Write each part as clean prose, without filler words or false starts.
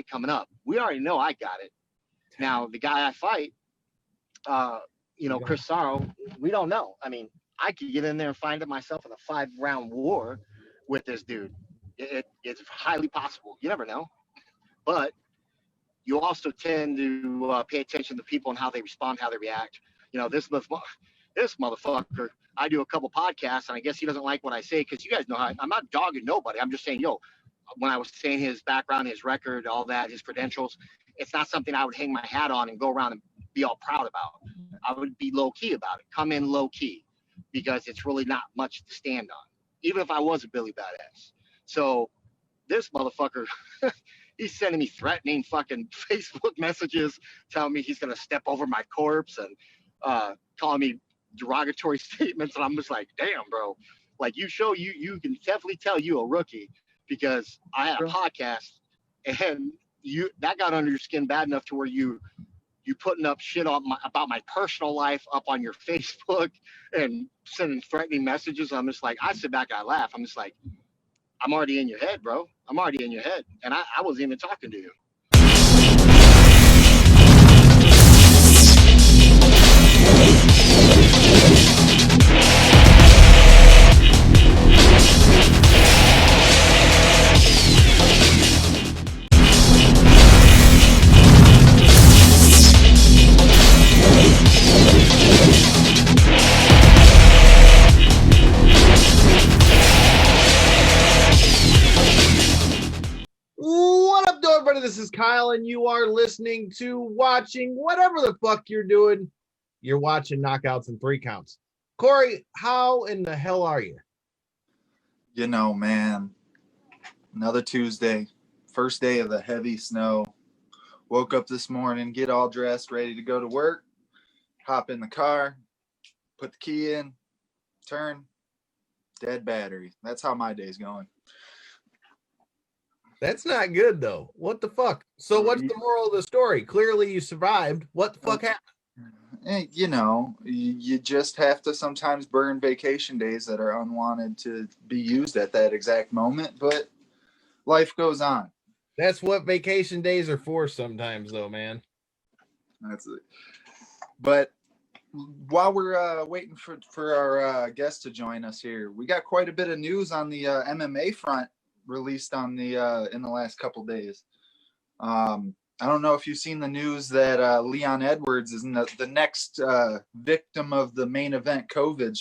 coming up. We already know I got it. Now, the guy I fight, Chris Sarro, we don't know. I mean, I could get in there and find myself in a 5-round war with this dude. It's highly possible. You never know. But you also tend to pay attention to people and how they respond, how they react. This motherfucker, I do a couple podcasts, and I guess he doesn't like what I say because you guys know how I'm not dogging nobody. I'm just saying, when I was saying his background, his record, all that, his credentials, it's not something I would hang my hat on and go around and be all proud about. I would be low key about it, come in low key, because it's really not much to stand on, even if I was a Billy Badass. So this motherfucker, he's sending me threatening fucking Facebook messages, telling me he's going to step over my corpse and calling me derogatory statements. And I'm just like, damn, bro. Like, you can definitely tell you a rookie, because I had a podcast and that got under your skin bad enough to where you putting up shit about my personal life up on your Facebook and sending threatening messages. I'm just like, I sit back, I laugh. I'm just like, I'm already in your head, bro. I'm already in your head. And I wasn't even talking to you. This is Kyle, and you are listening to watching whatever the fuck you're doing. You're watching Knockouts and 3 Counts. Corey, how in the hell are you? You know, man, another Tuesday, first day of the heavy snow. Woke up this morning, get all dressed, ready to go to work, hop in the car, put the key in, turn, dead battery. That's how my day's going. That's not good, though. What the fuck? So what's the moral of the story? Clearly you survived. What the fuck happened? You know, you just have to sometimes burn vacation days that are unwanted to be used at that exact moment, but life goes on. That's what vacation days are for sometimes, though, man. That's it. But while we're waiting for our guest to join us here, we got quite a bit of news on the MMA front released on the in the last couple days. I don't know if you've seen the news that Leon Edwards is the next victim of the main event COVID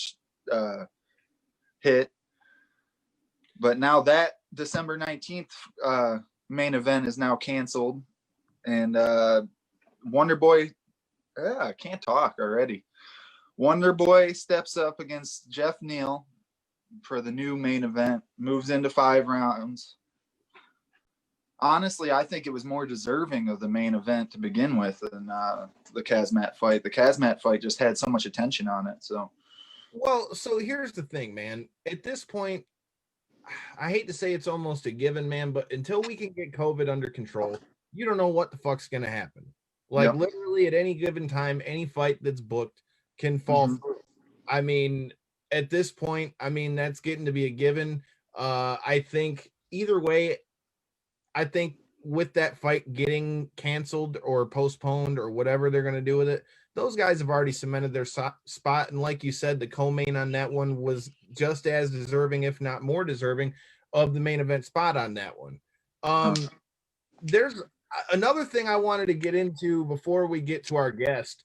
hit, but now that December 19th main event is now canceled, and Wonder Boy, I can't talk already. Wonder Boy steps up against Jeff Neal for the new main event, moves into 5 rounds. Honestly, I think it was more deserving of the main event to begin with than the Kazmat fight. The Kazmat fight just had so much attention on it. So here's the thing, man. At this point, I hate to say it's almost a given, man, but until we can get COVID under control, you don't know what the fuck's going to happen. Like, literally at any given time, any fight that's booked can fall through. I mean, at this point, that's getting to be a given. I think either way, I think with that fight getting canceled or postponed or whatever they're going to do with it, those guys have already cemented their spot. And like you said, the co-main on that one was just as deserving, if not more deserving, of the main event spot on that one. There's another thing I wanted to get into before we get to our guest.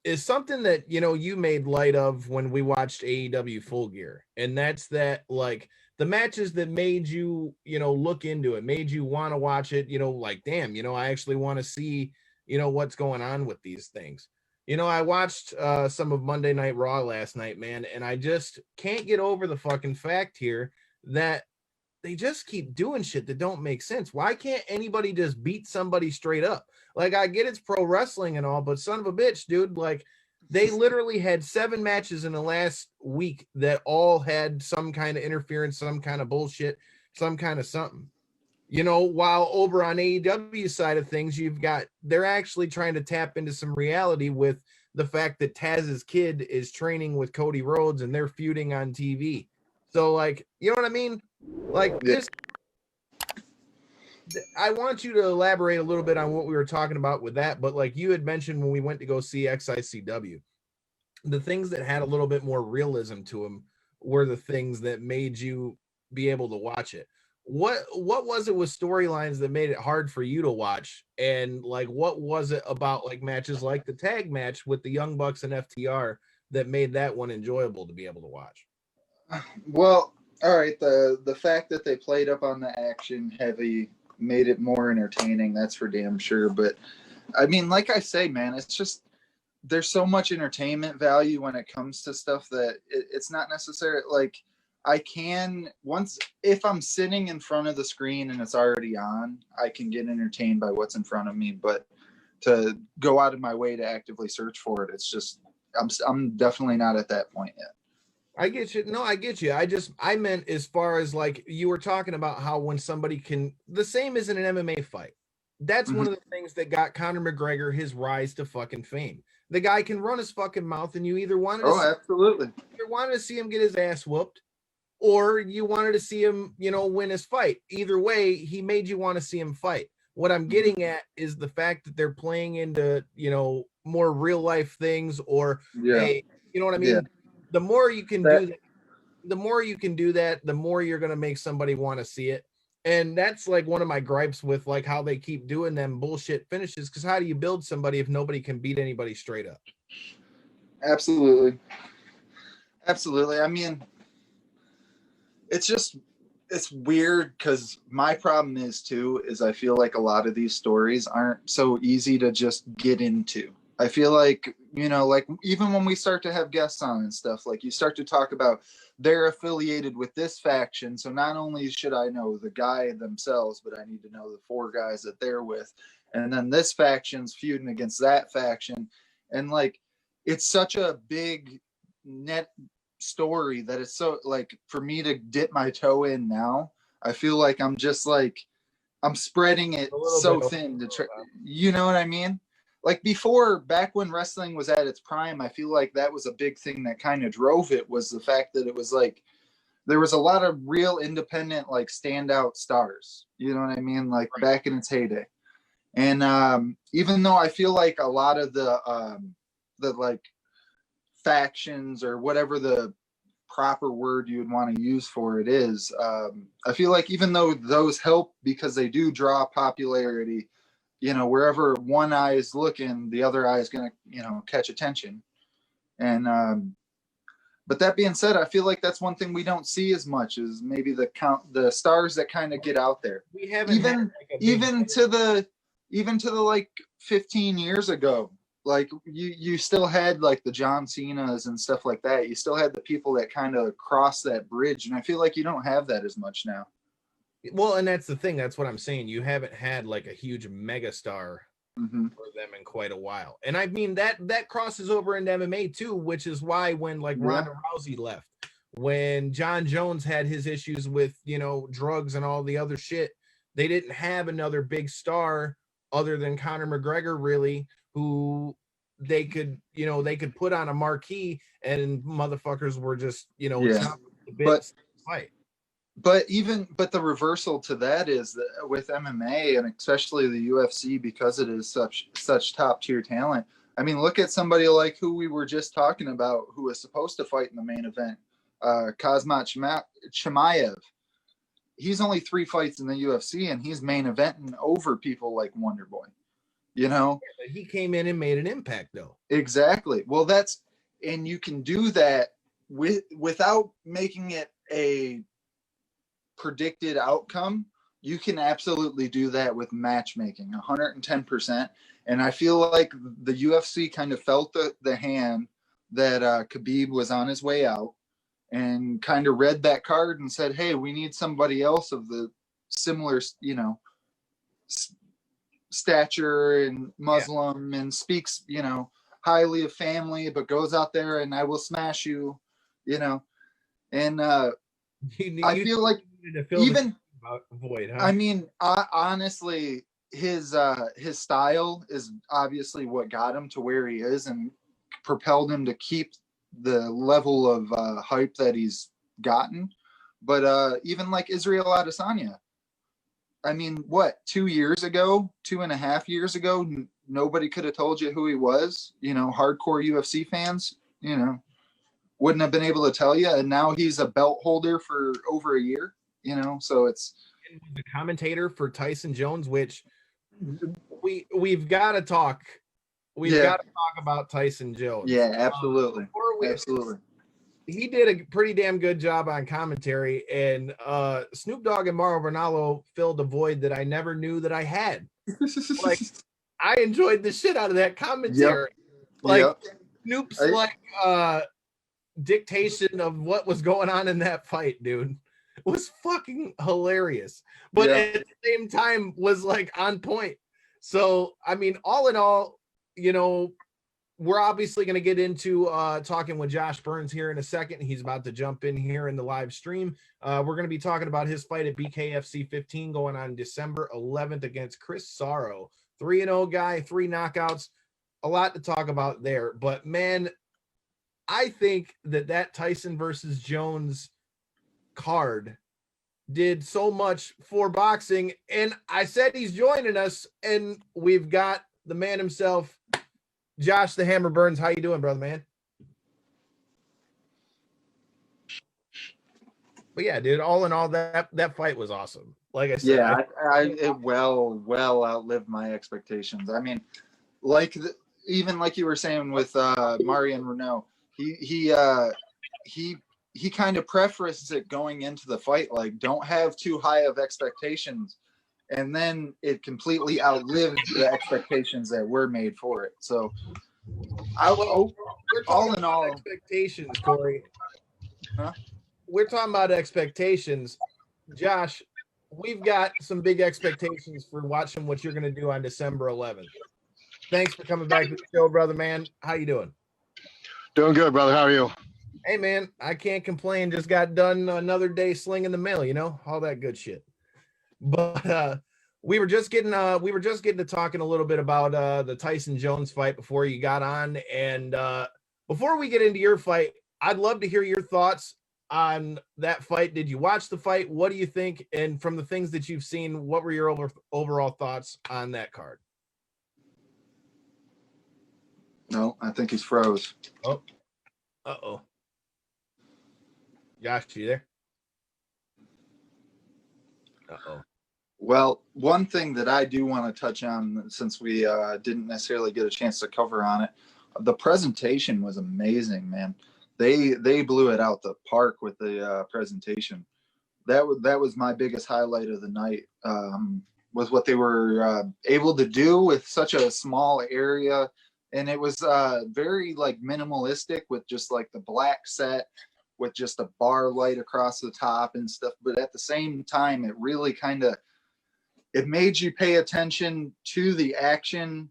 Is something that, you made light of when we watched AEW Full Gear. And that's that, like, the matches that made you, look into it, made you want to watch it, like, damn, I actually want to see, what's going on with these things. I watched some of Monday Night Raw last night, man, and I just can't get over the fucking fact here that they just keep doing shit that don't make sense. Why can't anybody just beat somebody straight up? Like, I get it's pro wrestling and all, but son of a bitch, dude, like, they literally had 7 matches in the last week that all had some kind of interference, some kind of bullshit, some kind of something. While over on AEW side of things, they're actually trying to tap into some reality with the fact that Taz's kid is training with Cody Rhodes and they're feuding on TV. So, like, you know what I mean? Like, I want you to elaborate a little bit on what we were talking about with that, but like you had mentioned when we went to go see XICW, the things that had a little bit more realism to them were the things that made you be able to watch it. What was it with storylines that made it hard for you to watch? And like what was it about like matches like the tag match with the Young Bucks and FTR that made that one enjoyable to be able to watch? Well, all right, the fact that they played up on the action heavy made it more entertaining, that's for damn sure. But I mean, like I say, man, it's just there's so much entertainment value when it comes to stuff that it's not necessary. Like I can once if I'm sitting in front of the screen and it's already on, I can get entertained by what's in front of me. But to go out of my way to actively search for it, it's just I'm definitely not at that point yet. I get you. No, I get you. I meant as far as like you were talking about how when somebody can, the same as in an MMA fight. That's one of the things that got Conor McGregor his rise to fucking fame. The guy can run his fucking mouth, and you either wanted to absolutely. either wanted to see him get his ass whooped, or you wanted to see him, win his fight. Either way, he made you want to see him fight. What I'm getting at is the fact that they're playing into, more real life things, or you know what I mean? Yeah. The more you can do that, the more you can do that, the more you're going to make somebody want to see it. And that's like one of my gripes with like how they keep doing them bullshit finishes. Because how do you build somebody if nobody can beat anybody straight up? Absolutely. I mean, it's weird because my problem is I feel like a lot of these stories aren't so easy to just get into. I feel like, like even when we start to have guests on and stuff, like you start to talk about they're affiliated with this faction. So not only should I know the guy themselves, but I need to know the 4 guys that they're with. And then this faction's feuding against that faction. And like, it's such a big net story that it's so like for me to dip my toe in now, I feel like I'm just like, I'm spreading it so thin to try, you know what I mean? Like before, back when wrestling was at its prime, I feel like that was a big thing that kind of drove it, was the fact that it was like there was a lot of real independent, like standout stars. You know what I mean? Like back in its heyday. And even though I feel like a lot of the like factions or whatever the proper word you would want to use for it is, I feel like even though those help because they do draw popularity, wherever one eye is looking, the other eye is going to, catch attention. And, but that being said, I feel like that's one thing we don't see as much is maybe the stars that kind of get out there. We haven't even to the like 15 years ago, like you still had like the John Cena's and stuff like that. You still had the people that kind of cross that bridge. And I feel like you don't have that as much now. Well, and that's the thing. That's what I'm saying. You haven't had like a huge megastar for them in quite a while. And I mean, that crosses over into MMA too, which is why when like Ronda Rousey left, when John Jones had his issues with, drugs and all the other shit, they didn't have another big star other than Conor McGregor, really, who they could put on a marquee and motherfuckers were just, fight. But the reversal to that is that with MMA and especially the UFC, because it is such top tier talent. I mean, look at somebody like who we were just talking about, who was supposed to fight in the main event, Kazmat Chimaev. He's only 3 fights in the UFC, and he's main eventing over people like Wonder Boy. But he came in and made an impact, though. Exactly. Well, and you can do that without making it a predicted outcome. You can absolutely do that with matchmaking 110%. And I feel like the UFC kind of felt the hand that Khabib was on his way out and kind of read that card and said, hey, we need somebody else of the similar, stature and Muslim and speaks, highly of family, but goes out there and I will smash you, and I feel like even void, huh? I mean, honestly, his style is obviously what got him to where he is and propelled him to keep the level of hype that he's gotten. But even like Israel Adesanya, I mean, what, 2.5 years ago, nobody could have told you who he was. Hardcore UFC fans, wouldn't have been able to tell you. And now he's a belt holder for over a year, so it's the commentator for Tyson Jones, which we've got to talk. We've got to talk about Tyson Jones. Yeah, absolutely. Absolutely. He did a pretty damn good job on commentary, and Snoop Dogg and Mauro Ranallo filled a void that I never knew that I had. Like, I enjoyed the shit out of that commentary. Snoop's dictation of what was going on in that fight, dude, was fucking hilarious. But at the same time was like on point. So, I mean, all in all, we're obviously going to get into talking with Josh Burns here in a second. He's about to jump in here in the live stream. We're going to be talking about his fight at BKFC 15 going on December 11th against Chris Sarro. 3-0 guy, 3 knockouts. A lot to talk about there. But, man, I think that Tyson versus Jones card did so much for boxing. And I said he's joining us, and we've got the man himself, Josh the Hammer Burns. How you doing, brother, man? But yeah, dude, all in all, that fight was awesome. Like I said, it well outlived my expectations. I mean, even like you were saying with Marion Renault, he kind of prefaced it going into the fight, like, don't have too high of expectations. And then it completely outlived the expectations that were made for it. So, all in all, expectations, Corey. Huh? We're talking about expectations. Josh, we've got some big expectations for watching what you're going to do on December 11th. Thanks for coming back to the show, brother, man. How you doing? Doing good, brother. How are you? Hey, man, I can't complain. Just got done another day slinging the mail, all that good shit. But we were just getting to talking a little bit about the Tyson Jones fight before you got on, and before we get into your fight, I'd love to hear your thoughts on that fight. Did you watch the fight? What do you think? And from the things that you've seen, what were your overall thoughts on that card? No, I think he's froze. Oh, Josh, you there? Well, one thing that I do want to touch on, since we didn't necessarily get a chance to cover on it, the presentation was amazing, man. They blew it out the park with the presentation. That was my biggest highlight of the night, was what they were able to do with such a small area. And it was very like minimalistic, with just like the black set with just a bar light across the top and stuff. But at the same time, it really it made you pay attention to the action,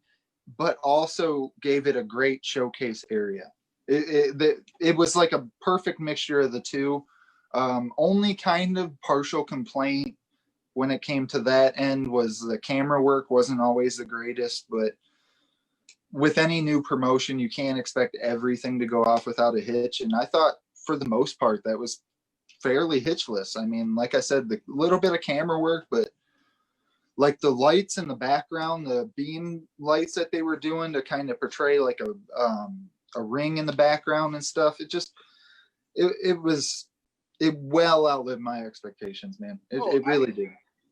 but also gave it a great showcase area. It was like a perfect mixture of the two. Only kind of partial complaint when it came to that end was the camera work wasn't always the greatest, but with any new promotion, you can't expect everything to go off without a hitch. And I thought for the most part, that was fairly hitchless. I mean, like I said, the little bit of camera work, but like the lights in the background, the beam lights that they were doing to kind of portray like a ring in the background and stuff. It well outlived my expectations, man. It really did.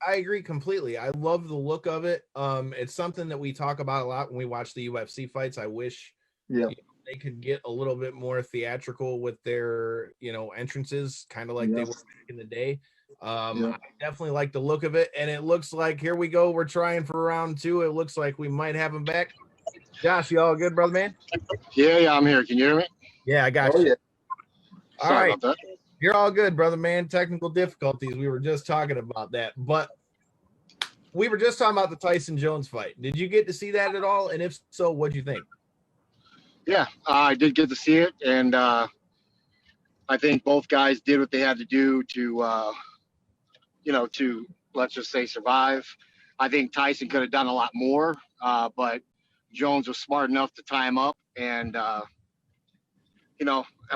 I agree completely. I love the look of it. It's something that we talk about a lot when we watch the UFC fights. I wish they could get a little bit more theatrical with their, entrances, kind of like they were back in the day. I definitely like the look of it, and it looks like, here we go, we're trying for round 2. It looks like we might have him back. Josh, you all good, brother, man? Yeah, I'm here. Can you hear me? Yeah, I got you. Yeah. All Sorry right. about that. You're all good, brother, man. Technical difficulties. We were just talking about that, but we were just talking about the Tyson Jones fight. Did you get to see that at all? And if so, what'd you think? Yeah, I did get to see it, and I think both guys did what they had to do to, to, let's just say, survive. I think Tyson could have done a lot more, but Jones was smart enough to tie him up, and a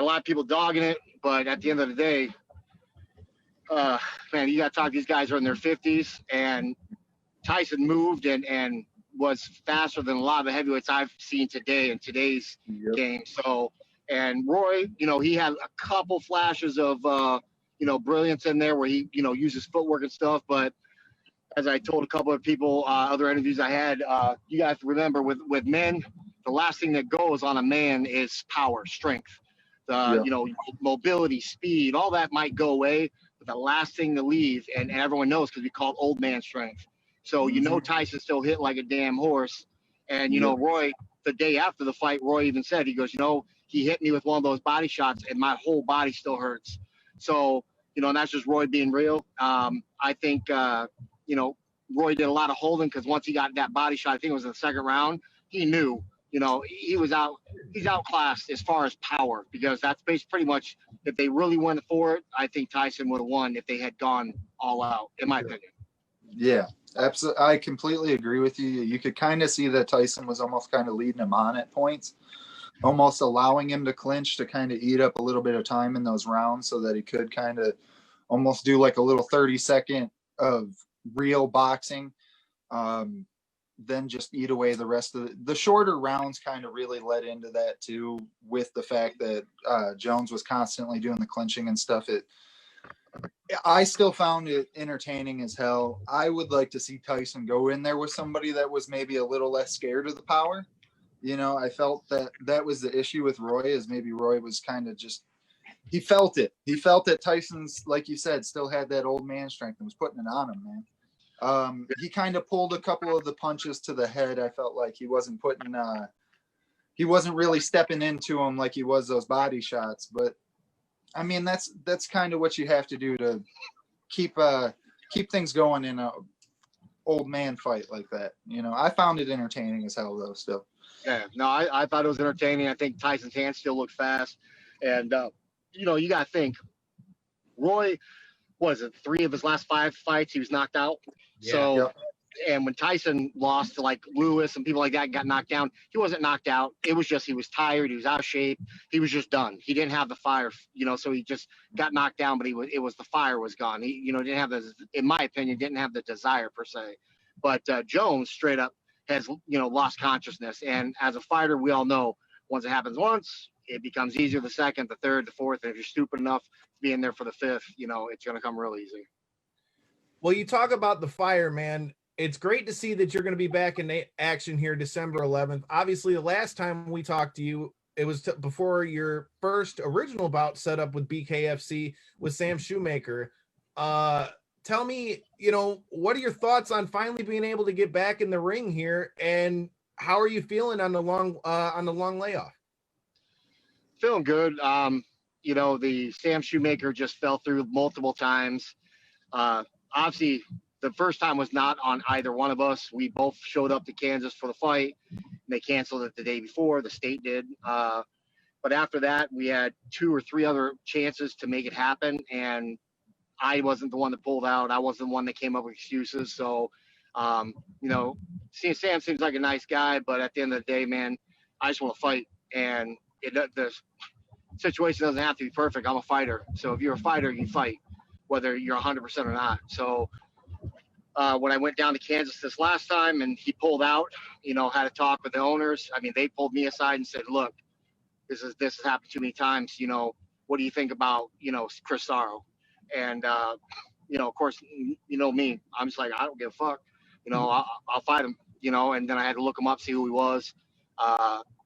lot of people dogging it, but at the end of the day, uh, man, you got to talk. These guys are in their 50s, and Tyson moved and was faster than a lot of the heavyweights I've seen today in today's Yep. game. So, and Roy, he had a couple flashes of, brilliance in there where he, uses footwork and stuff. But as I told a couple of people, other interviews I had, you guys remember with men, the last thing that goes on a man is power, strength, Yeah. mobility, speed, all that might go away. But the last thing to leave, and everyone knows because we call it old man strength. So, Tyson still hit like a damn horse. And, Yep. Roy, the day after the fight, Roy even said, he goes, he hit me with one of those body shots and my whole body still hurts. So, and that's just Roy being real. I think, Roy did a lot of holding because once he got that body shot, I think it was in the second round, he knew, he's outclassed as far as power because that's pretty much if they really went for it, I think Tyson would have won if they had gone all out, in my opinion. Yeah, absolutely. I completely agree with you. You could kind of see that Tyson was almost kind of leading him on at points, almost allowing him to clinch to kind of eat up a little bit of time in those rounds so that he could kind of almost do like a little 30-second of real boxing. Then just eat away the rest of the shorter rounds kind of really led into that too, with the fact that Jones was constantly doing the clinching and stuff. I still found it entertaining as hell. I would like to see Tyson go in there with somebody that was maybe a little less scared of the power. I felt that was the issue with Roy, is maybe Roy was kind of just, he felt it. He felt that Tyson's, like you said, still had that old man strength and was putting it on him, man. He kind of pulled a couple of the punches to the head. I felt like he wasn't really stepping into him like he was those body shots. But I mean, that's kind of what you have to do to keep things going in a old man fight like that. I found it entertaining as hell though. Still. Yeah, no, I thought it was entertaining. I think Tyson's hands still look fast, and you got to think, Roy, what is it? 3 of his last 5 fights, he was knocked out. Yeah. So, Yep. and when Tyson lost to like Lewis and people like that, got knocked down, he wasn't knocked out. It was just he was tired, he was out of shape, he was just done. He didn't have the fire, so he just got knocked down. But it was the fire was gone. He, didn't have in my opinion, didn't have the desire per se. But Jones straight up has lost consciousness. And as a fighter, we all know once it happens once, it becomes easier the second, the third, the fourth. And if you're stupid enough to be in there for the 5th, it's going to come real easy. Well, you talk about the fire, man. It's great to see that you're going to be back in action here December 11th. Obviously, the last time we talked to you, it was before your first original bout set up with BKFC with Sam Shoemaker. Tell me, what are your thoughts on finally being able to get back in the ring here, and how are you feeling on the long layoff? Feeling good. The Sam Shoemaker just fell through multiple times. Obviously, the first time was not on either one of us. We both showed up to Kansas for the fight. They canceled it the day before. The state did. But after that, we had 2 or 3 other chances to make it happen, and I wasn't the one that pulled out. I wasn't the one that came up with excuses. So, Sam seems like a nice guy, but at the end of the day, man, I just want to fight. And the situation doesn't have to be perfect. I'm a fighter. So if you're a fighter, you fight, whether you're 100% or not. So when I went down to Kansas this last time and he pulled out, had a talk with the owners. I mean, they pulled me aside and said, look, this has happened too many times. What do you think about, Chris Sarro? And, of course, me, I'm just like, I don't give a fuck. I'll fight him, and then I had to look him up, see who he was.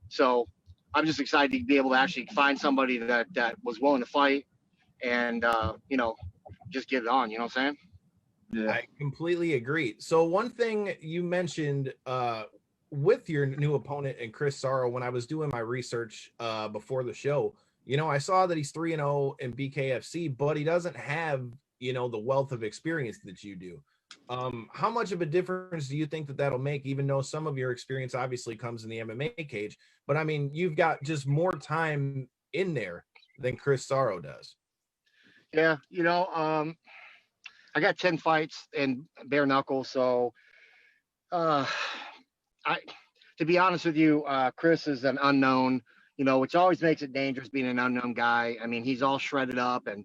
So I'm just excited to be able to actually find somebody that was willing to fight and, just get it on, you know what I'm saying? Yeah. I completely agree. So one thing you mentioned with your new opponent and Chris Sarro, when I was doing my research before the show, I saw that he's 3-0 in BKFC, but he doesn't have, the wealth of experience that you do. How much of a difference do you think that that'll make, even though some of your experience obviously comes in the MMA cage? But I mean, you've got just more time in there than Chris Sarro does. Yeah. I got 10 fights in bare knuckle. So, to be honest with you, Chris is an unknown. which always makes it dangerous being an unknown guy. I mean, he's all shredded up and,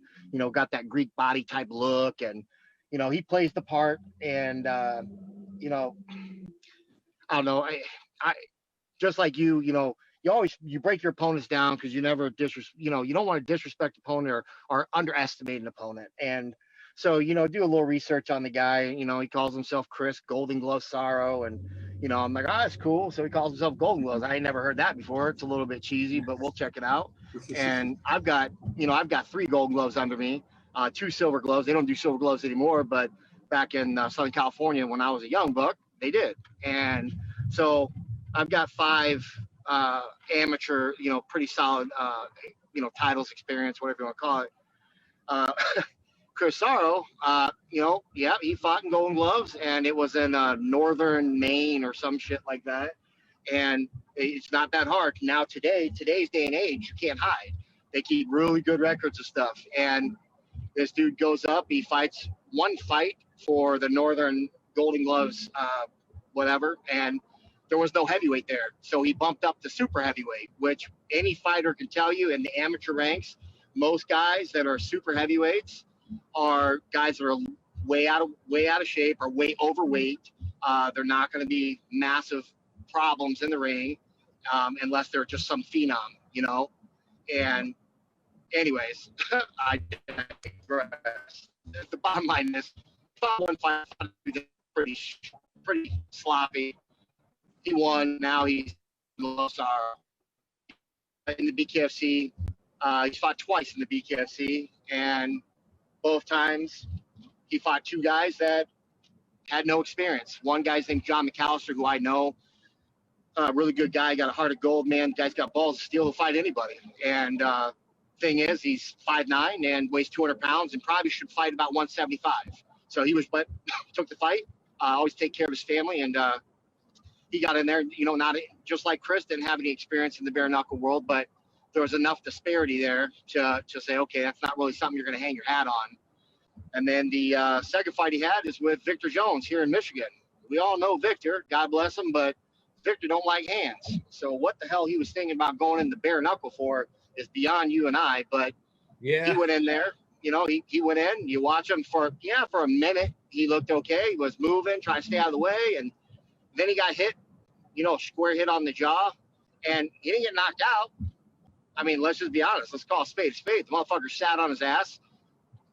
got that Greek body type look. And, he plays the part. And, I don't know. I just like you break your opponents down because you never you don't want to disrespect the opponent or underestimate an opponent. And so, do a little research on the guy. He calls himself Chris Golden Glove Sarro. And, I'm like, that's cool. So he calls himself Golden Gloves. I ain't never heard that before. It's a little bit cheesy, but we'll check it out. And I've got 3 Golden Gloves under me, 2 silver gloves. They don't do silver gloves anymore, but back in Southern California when I was a young buck, they did. And so I've got 5 amateur, pretty solid, titles experience, whatever you want to call it. Chris Sarro, he fought in Golden Gloves, and it was in northern Maine or some shit like that. And it's not that hard. Now today's day and age, you can't hide. They keep really good records of stuff. And this dude goes up, he fights one fight for the Northern Golden Gloves, whatever, and there was no heavyweight there. So he bumped up to super heavyweight, which any fighter can tell you in the amateur ranks, most guys that are super heavyweights are guys that are way out of shape or way overweight. They're not going to be massive problems in the ring unless they're just some phenom, And anyways, I digress. The bottom line is, one fight pretty sloppy. He won. Now he's lost in the BKFC. He's fought twice in the BKFC, and both times he fought 2 guys that had no experience. One guy's named John McAllister, who I know, really good guy, got a heart of gold, man. Guy's got balls of steel to fight anybody. And thing is, he's 5'9" and weighs 200 pounds and probably should fight about 175. So he took the fight, always take care of his family, and he got in there, not just like Chris, didn't have any experience in the bare knuckle world, but there was enough disparity there to say, okay, that's not really something you're going to hang your hat on. And then the second fight he had is with Victor Jones here in Michigan. We all know Victor, God bless him, but Victor don't like hands. So what the hell he was thinking about going in the bare knuckle for is beyond you and I. But yeah, he went in there. He went in. You watch him for a minute. He looked okay. He was moving, trying to stay out of the way, and then he got hit, square hit on the jaw, and he didn't get knocked out. I mean, let's just be honest. Let's call a spade a spade. The motherfucker sat on his ass,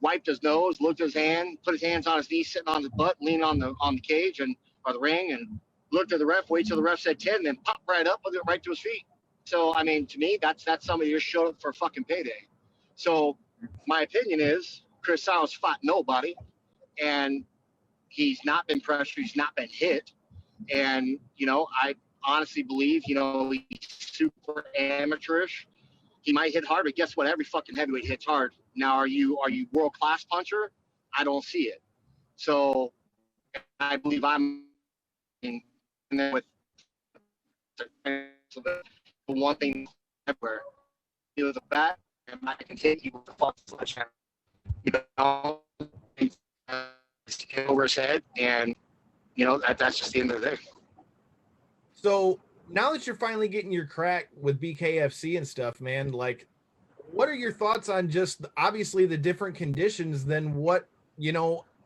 wiped his nose, looked at his hand, put his hands on his knees, sitting on his butt, leaning on the cage or the ring, and looked at the ref, wait till the ref said 10, then popped right up with it right to his feet. So, I mean, to me, that's somebody who just showed up for a fucking payday. So, my opinion is Chris Sarro's fought nobody, and he's not been pressured, he's not been hit. And, I honestly believe, he's super amateurish. He might hit hard, but guess what? Every fucking heavyweight hits hard. Now, are you world-class puncher? I don't see it. So, I believe I'm in there with the one thing where he was a bat, and I can take you with the fucking sledgehammer. Over his head, and that's just the end of the day. So now that you're finally getting your crack with BKFC and stuff, man, like, what are your thoughts on just obviously the different conditions than what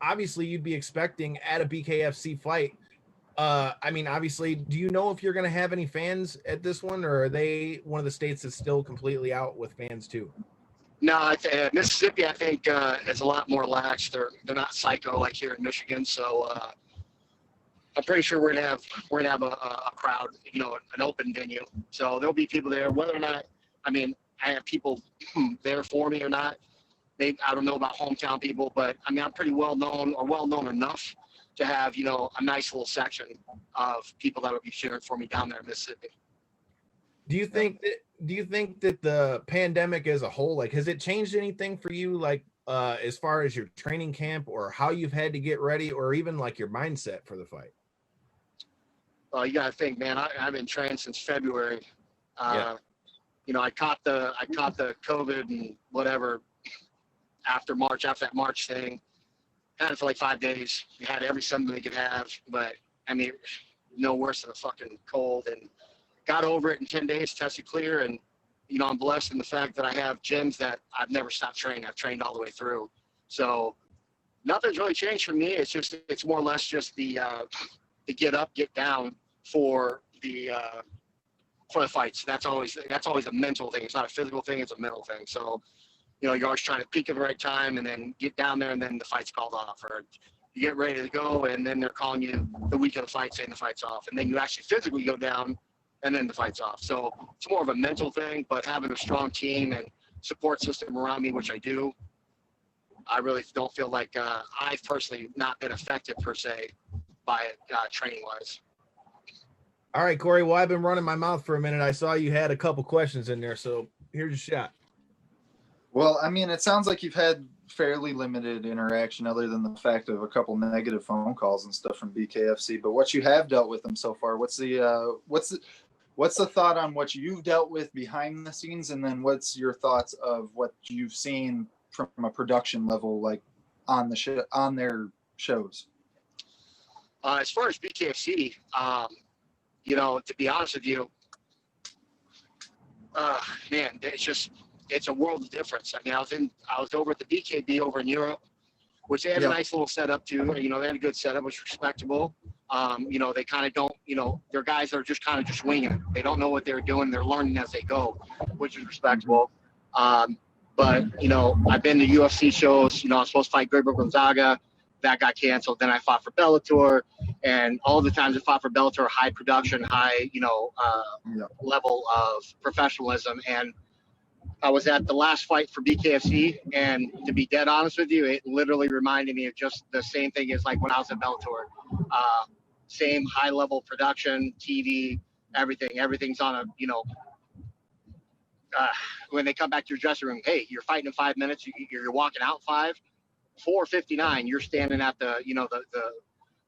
obviously you'd be expecting at a BKFC fight? I mean, obviously, do you know if you're going to have any fans at this one, or are they one of the states that's still completely out with fans too? No, Mississippi, I think, is a lot more lax. They're not psycho like here in Michigan. So I'm pretty sure we're gonna have a crowd, an open venue. So there'll be people there. Whether or not, I mean, I have people there for me or not, I don't know about hometown people, but I mean, I'm pretty well known enough to have, a nice little section of people that will be cheering for me down there in Mississippi. Do you think that the pandemic as a whole, like, has it changed anything for you, like, as far as your training camp or how you've had to get ready, or even like your mindset for the fight? Well, you got to think, man, I've been training since February. I caught the COVID and whatever after that March thing. Had it for like 5 days. We had every symptom we could have, but I mean, no worse than a fucking cold, and got over it in 10 days, tested clear, and I'm blessed in the fact that I have gyms that I've never stopped training. I've trained all the way through. So nothing's really changed for me. It's more or less just the get up, get down for the fights. That's always a mental thing. It's not a physical thing. It's a mental thing. So, you're always trying to peak at the right time and then get down there and then the fight's called off, or you get ready to go and then they're calling you the week of the fight saying the fight's off, and then you actually physically go down and then the fight's off. So it's more of a mental thing, but having a strong team and support system around me, which I do, I really don't feel like I've personally not been affected per se by it training wise. All right, Corey. Well, I've been running my mouth for a minute. I saw you had a couple questions in there, so here's your shot. Well, I mean, it sounds like you've had fairly limited interaction other than the fact of a couple negative phone calls and stuff from BKFC. But what you have dealt with them so far, what's the thought on what you've dealt with behind the scenes, and then what's your thoughts of what you've seen from a production level, like on their shows? As far as BKFC, to be honest with you, man, it's a world of difference. I mean, I was over at the BKB over in Europe, which they had a nice little setup too. They had a good setup, which was respectable. They kind of don't, their guys are just kind of just winging it. They don't know what they're doing. They're learning as they go, which is respectable. But I've been to UFC shows. I was supposed to fight Gerber Gonzaga. That got canceled. Then I fought for Bellator, and all the times I fought for Bellator, high production, high, level of professionalism. And I was at the last fight for BKFC, and to be dead honest with you, it literally reminded me of just the same thing as like when I was at Bellator. Same high level production, TV, everything. Everything's on a, when they come back to your dressing room, hey, you're fighting in 5 minutes, you're walking out 4:59, you're standing at the,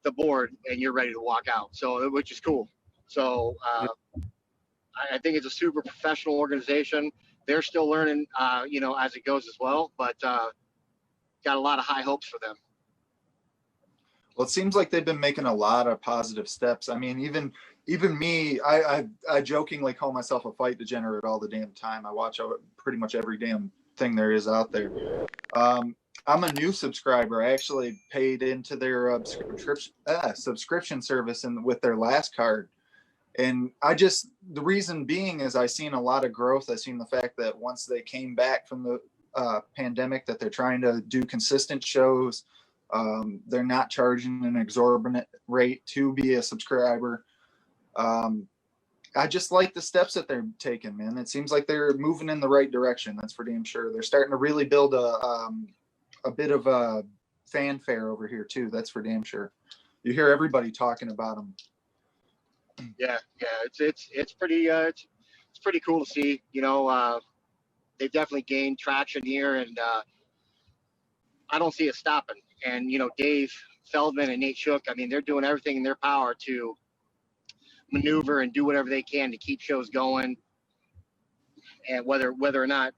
the board and you're ready to walk out. So, which is cool. So I think it's a super professional organization. They're still learning, as it goes as well, but got a lot of high hopes for them. Well, it seems like they've been making a lot of positive steps. I mean, even me, I jokingly call myself a fight degenerate all the damn time. I watch pretty much every damn thing there is out there. I'm a new subscriber. I actually paid into their subscription service with their last card. And the reason being is I seen a lot of growth. I seen the fact that once they came back from the pandemic, that they're trying to do consistent shows. They're not charging an exorbitant rate to be a subscriber. I just like the steps that they're taking, man. It seems like they're moving in the right direction. That's for damn sure. They're starting to really build a bit of a fanfare over here too. That's for damn sure. You hear everybody talking about them. Yeah, it's pretty cool to see. They've definitely gained traction here, and I don't see it stopping. And Dave Feldman and Nate Shook, I mean, they're doing everything in their power to maneuver and do whatever they can to keep shows going. And whether or not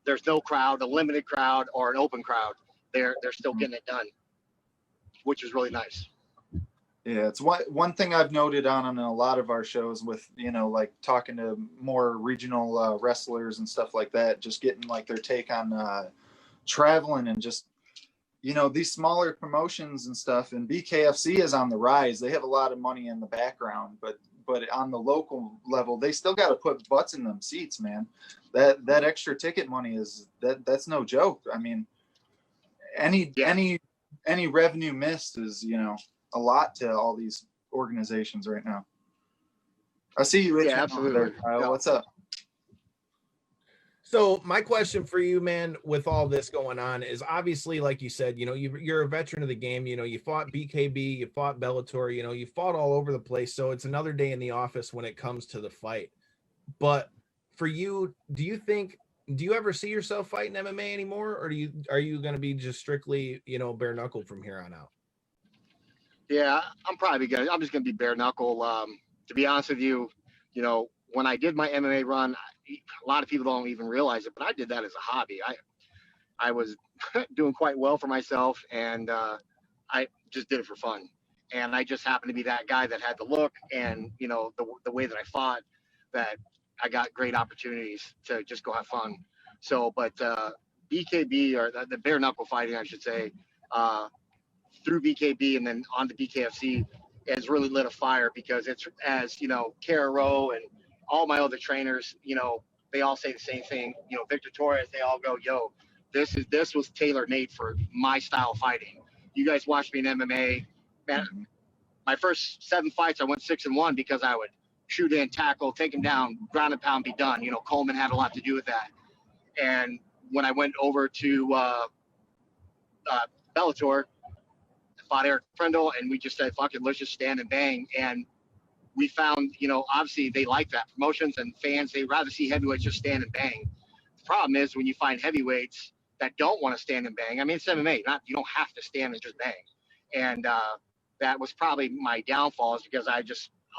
there's no crowd, a limited crowd, or an open crowd, they're still getting it done, which is really nice. Yeah, it's one thing I've noted on a lot of our shows with, like talking to more regional wrestlers and stuff like that, just getting like their take on traveling and just, these smaller promotions and stuff. And BKFC is on the rise. They have a lot of money in the background, but on the local level, they still got to put butts in them seats, man. That extra ticket money that's no joke. I mean, any revenue missed is, a lot to all these organizations right now. I see you. Yeah, absolutely. There, what's up? So my question for you, man, with all this going on is obviously, like you said, you're a veteran of the game. You fought BKB, you fought Bellator, you fought all over the place. So it's another day in the office when it comes to the fight. But for you, do you ever see yourself fighting MMA anymore, or are you going to be just strictly, bare knuckle from here on out? Yeah, I'm just going to be bare knuckle. To be honest with you, when I did my MMA run, a lot of people don't even realize it, but I did that as a hobby. I was doing quite well for myself, and I just did it for fun. And I just happened to be that guy that had the look and, the way that I fought that I got great opportunities to just go have fun. So, but BKB, or the bare knuckle fighting, I should say, through BKB and then on to BKFC has really lit a fire, because it's, as you know, Kara Rowe and all my other trainers, you know, they all say the same thing. You know, Victor Torres, they all go, yo, this was tailor made for my style of fighting. You guys watched me in MMA, man. My first 7 fights, I went 6-1 because I would shoot in, tackle, take him down, ground and pound, be done. You know, Coleman had a lot to do with that. And when I went over to Bellator, I fought Eric Prindle, and we just said, fuck it, let's just stand and bang. And we found, you know, obviously they like that. Promotions and fans, they rather see heavyweights just stand and bang. The problem is when you find heavyweights that don't want to stand and bang. I mean, it's MMA, you don't have to stand and just bang. And that was probably my downfall, is because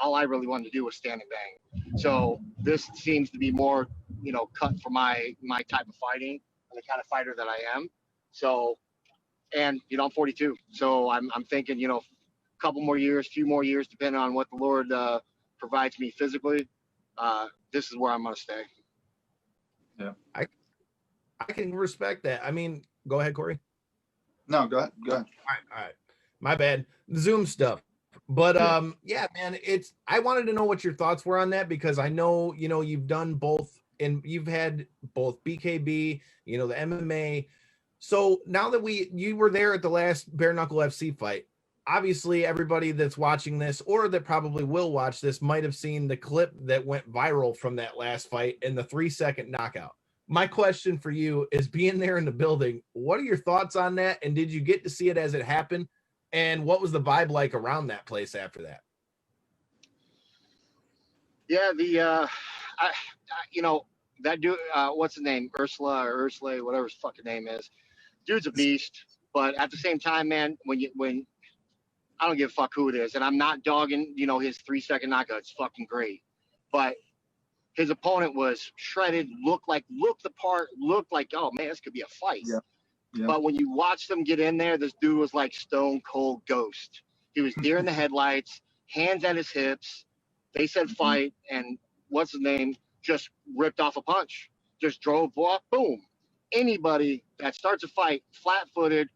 all I really wanted to do was stand and bang. So this seems to be more, you know, cut for my type of fighting and the kind of fighter that I am. So, and, you know, I'm 42. So I'm thinking, you know, a couple more years, few more years, depending on what the Lord provides me physically, this is where I'm going to stay. Yeah. I can respect that. I mean, go ahead, Corey. No, go ahead. All right. My bad. Zoom stuff. But yeah, man, I wanted to know what your thoughts were on that, because I know, you know, you've done both, and you've had both BKB, you know, the MMA. So now that you were there at the last Bare Knuckle FC fight, obviously everybody that's watching this, or that probably will watch this, might have seen the clip that went viral from that last fight and the 3-second knockout. My question for you is, being there in the building, what are your thoughts on that? And did you get to see it as it happened? And what was the vibe like around that place after that? Yeah, you know, that dude, what's his name? Ursula, whatever his fucking name is. Dude's a beast. But at the same time, man, when I don't give a fuck who it is, and I'm not dogging, you know, his 3-second knockout. It's fucking great. But his opponent was shredded, looked the part, looked like, oh man, this could be a fight. Yeah. Yeah. But when you watch them get in there, this dude was like stone cold ghost. He was deer in the headlights, hands at his hips. They said fight, and what's his name just ripped off a punch, just drove off, boom. Anybody that starts a fight flat-footed,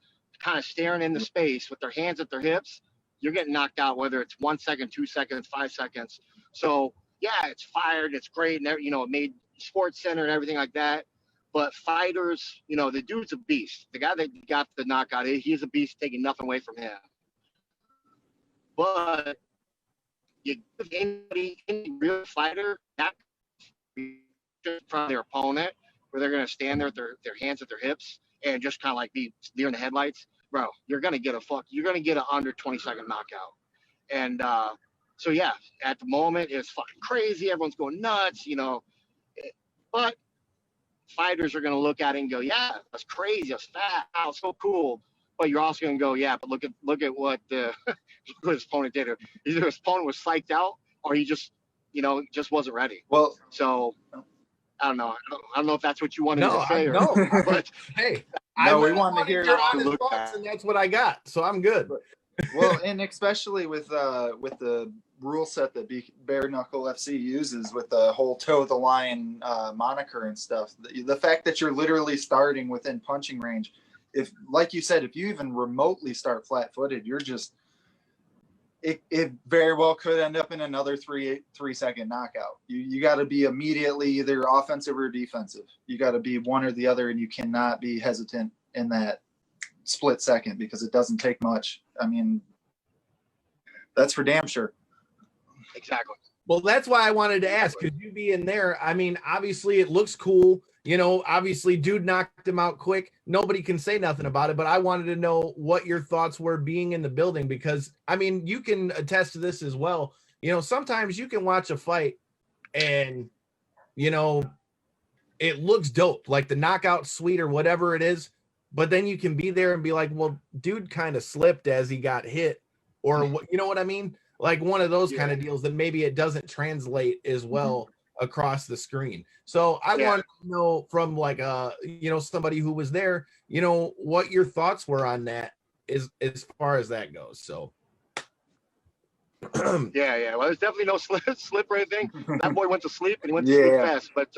kind of staring into space with their hands at their hips, you're getting knocked out, whether it's 1 second, 2 seconds, 5 seconds. So yeah, it's fired, it's great, and you know, it made Sports Center and everything like that. But fighters, you know, the dude's a beast. The guy that got the knockout, he's a beast, taking nothing away from him. But you give any real fighter that from their opponent, where they're going to stand there with their hands at their hips and just kind of like be deer in the headlights, bro, you're going to get an under 20-second knockout. And so, yeah, at the moment, it's fucking crazy. Everyone's going nuts, you know. But fighters are going to look at it and go, yeah, that's crazy. That's fat. Wow, so cool. But you're also going to go, yeah, but look at what his opponent did. Either his opponent was psyched out, or he just, you know, just wasn't ready. Well, so I don't know. I don't know if that's what you wanted to say. No, but hey, we wanted to hear your honest thoughts, and that's what I got. So I'm good. Well, and especially with the rule set that Bare Knuckle FC uses, with the whole toe the line moniker and stuff, the fact that you're literally starting within punching range, if, like you said, if you even remotely start flat-footed, you're just, it very well could end up in another 3-second knockout. You got to be immediately either offensive or defensive. You got to be one or the other, and you cannot be hesitant in that split second, because it doesn't take much. I mean, that's for damn sure. Exactly. Well, that's why I wanted to ask, could you be in there? I mean, obviously it looks cool. You know, obviously dude knocked him out quick. Nobody can say nothing about it, but I wanted to know what your thoughts were being in the building, because I mean, you can attest to this as well. You know, sometimes you can watch a fight and, you know, it looks dope, like the knockout suite or whatever it is, but then you can be there and be like, well, dude kind of slipped as he got hit, or what, you know what I mean? Like one of those kind of deals that maybe it doesn't translate as well across the screen. So I want to know from like you know, somebody who was there, you know, what your thoughts were on that as far as that goes. So Yeah. Well, there's definitely no slip or anything. That boy went to sleep and he went to sleep fast. But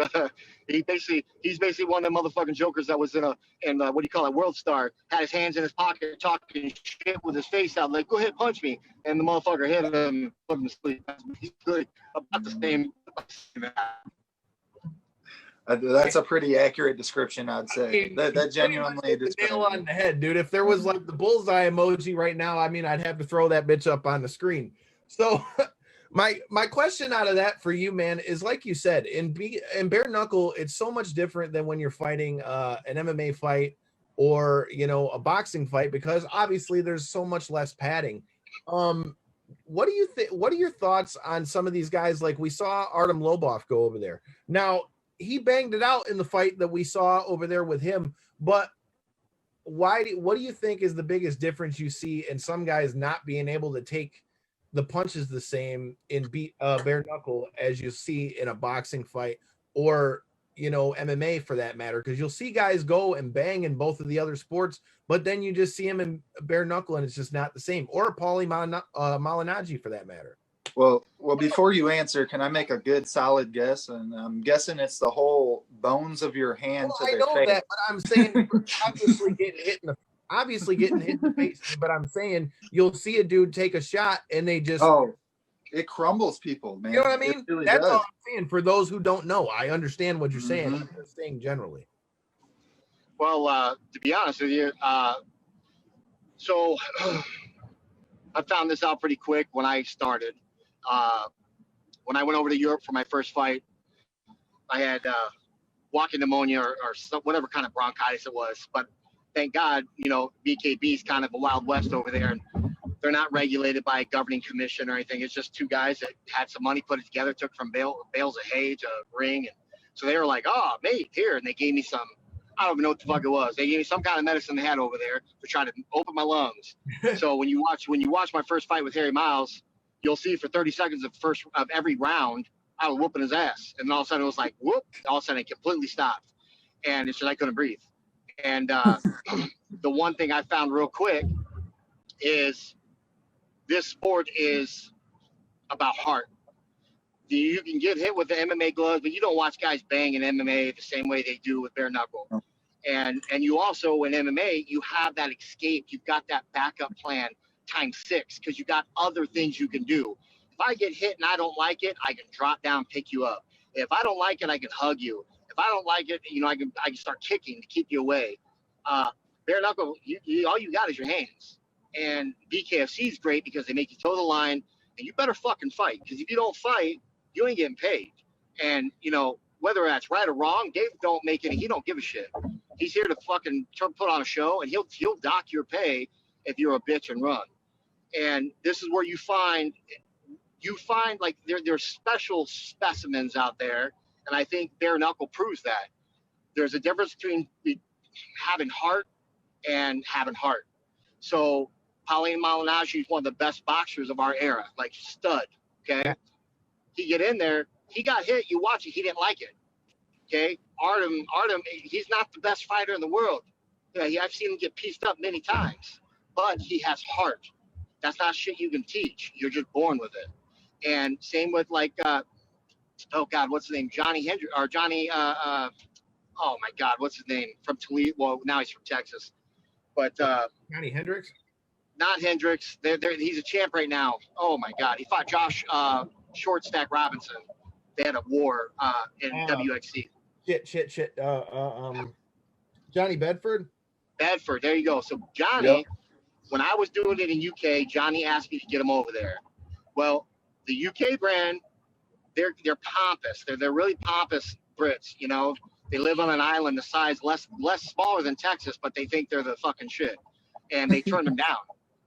he's basically one of them motherfucking jokers that was in what do you call it, World Star, had his hands in his pocket talking shit with his face out, like, go ahead, punch me. And the motherfucker hit him, put him to sleep. He's really about the same. That's a pretty accurate description, I'd say. I mean, that genuinely the nail on the head, dude. If there was like the bullseye emoji right now, I mean, I'd have to throw that bitch up on the screen. So my question out of that for you, man, is like you said, in bare knuckle, it's so much different than when you're fighting an MMA fight or, you know, a boxing fight, because obviously there's so much less padding. What do you think? What are your thoughts on some of these guys? Like we saw Artem Lobov go over there. Now, he banged it out in the fight that we saw over there with him, but what do you think is the biggest difference you see in some guys not being able to take the punches the same in bare knuckle as you see in a boxing fight or, you know, MMA for that matter? Because you'll see guys go and bang in both of the other sports, but then you just see him in bare knuckle and it's just not the same. Or Paulie Malignaggi for that matter. Well, before you answer, can I make a good solid guess? And I'm guessing it's the whole bones of your hand to their face. I know that, but I'm saying obviously getting hit in the face. But I'm saying you'll see a dude take a shot and they just it crumbles people, man. You know what I mean? Really That's does. all I'm saying. For those who don't know, I understand what you're saying. I'm just saying generally. Well, to be honest with you, so I found this out pretty quick when I started. When I went over to Europe for my first fight, I had walking pneumonia or whatever kind of bronchitis it was. But thank God, you know, BKB is kind of a wild west over there, and they're not regulated by a governing commission or anything. It's just two guys that had some money, put it together, took from bales of hay to a ring, and so they were like, "Oh, mate, here," and they gave me some. I don't even know what the fuck it was. They gave me some kind of medicine they had over there to try to open my lungs. So when you watch my first fight with Harry Miles, you'll see for 30 seconds of every round, I was whooping his ass. And all of a sudden it was like, whoop. All of a sudden it completely stopped. And it's just, I couldn't breathe. And the one thing I found real quick is this sport is about heart. You can get hit with the MMA gloves, but you don't watch guys bang in MMA the same way they do with bare knuckle. And you also, in MMA, you have that escape. You've got that backup plan times 6 because you got other things you can do. If I get hit and I don't like it, I can drop down, pick you up. If I don't like it, I can hug you. If I don't like it, you know, I can start kicking to keep you away. Bare knuckle, all you got is your hands. And BKFC is great because they make you toe the line, and you better fucking fight, because if you don't fight, you ain't getting paid. And you know, whether that's right or wrong, Dave he don't give a shit. He's here to fucking put on a show, and he'll dock your pay if you're a bitch and run. And this is where you find like there's special specimens out there, and I think bare knuckle proves that. There's a difference between having heart and having heart. So Paulie Malignaggi is one of the best boxers of our era, like stud. Okay, he get in there, he got hit. You watch it, he didn't like it. Okay, Artem, he's not the best fighter in the world. Yeah, I've seen him get pieced up many times, but he has heart. That's not shit you can teach. You're just born with it. And same with like, oh God, what's his name? Johnny Hendricks or Johnny. Oh my God, what's his name? From Toledo. Well, now he's from Texas. But Johnny Hendricks. Not Hendricks. He's a champ right now. Oh my God, he fought Josh Short Stack Robinson. They had a war in WXC. Shit. Johnny Bedford. Bedford. There you go. So Johnny, when I was doing it in UK, Johnny asked me to get him over there. Well, the UK brand, they're pompous. They're really pompous Brits. You know, they live on an island the size less smaller than Texas, but they think they're the fucking shit, and they turn them down.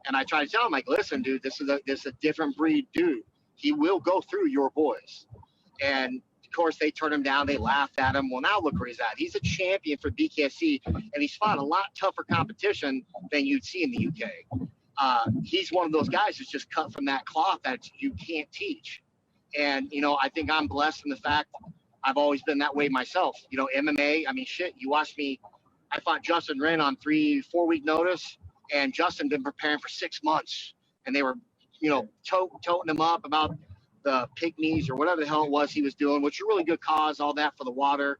And I try to tell him, like, listen, dude, this is a different breed dude. He will go through your boys. And of course, they turn him down. They laughed at him. Well, now look where he's at. He's a champion for BKFC, and he's fought a lot tougher competition than you'd see in the UK. He's one of those guys who's just cut from that cloth that you can't teach. And, you know, I think I'm blessed in the fact I've always been that way myself. You know, MMA, I mean, shit, you watch me. I fought Justin Wren on 3-4 week notice, and Justin been preparing for 6 months, and they were toting him up about the pygmies or whatever the hell it was he was doing, which is a really good cause, all that for the water.